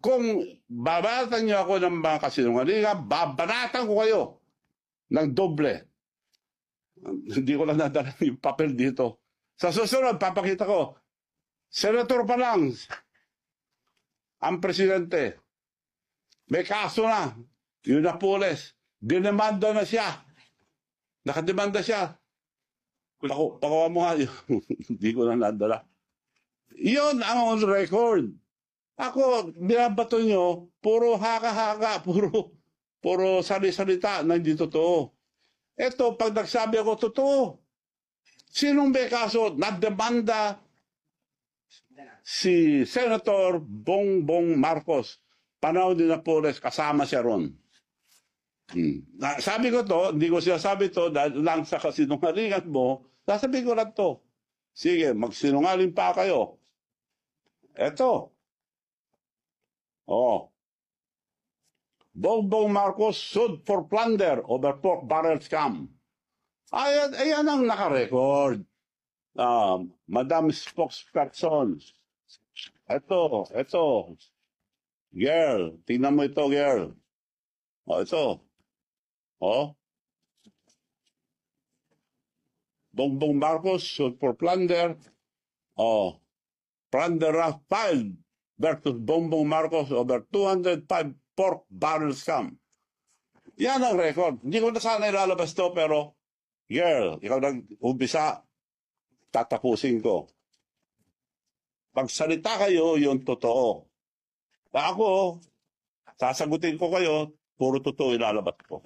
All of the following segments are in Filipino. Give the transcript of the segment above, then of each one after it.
Kung babanatan niyo ako ng mga kasinungalingan, babanatan ko kayo ng doble. Hindi ko lang nadala yung papel dito. Sa susunod, papakita ko, senator pa lang, ang presidente, may kaso na, yun na pulis, dinemanda na siya, nakademanda siya. Pakawa mo nga, hindi ko na nadala. Yun ang on record. Ako, binabato nyo, puro haka-haka, puro sali-salita na hindi totoo. Ito, pag nagsabi ako, totoo. Sinong may kaso? Nademanda si Senator Bongbong Marcos. Panahon din na Pores, kasama siya ron. Sabi ko to, hindi ko sinasabi to dahil lang sa kasinungalingan mo, sasabihin ko lang to. Sige, magsinungaling pa kayo. Eto. Bongbong Marcos sued for plunder over pork barrel scam. Ayan ang nakarecord. Madam Spokesperson. Ito. Girl, tingnan mo ito, girl. Ito. Bongbong Marcos sued for plunder. Plunder filed versus Bongbong Marcos over 205 pork barrel scam. Yan ang record. Hindi ko na sana ilalabas to, pero girl, ikaw nag-umpisa, tatapusin ko. Pagsalita kayo, yung totoo. Ako, sasagutin ko kayo, puro totoo ilalabas ko.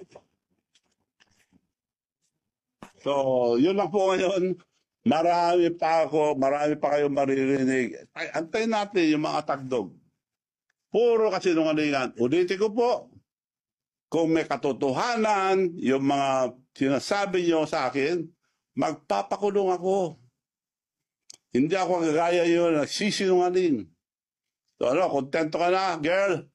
So, yun lang po ngayon. Marami pa kayong maririnig. Antayin natin yung mga tagdog. Puro kasinungalingan. Ulitin ko po, kung may katotohanan, yung mga sinasabi nyo sa akin, magpapakulong ako. Hindi ako gagaya yun, nagsisinungaling. So, kontento ka na, girl?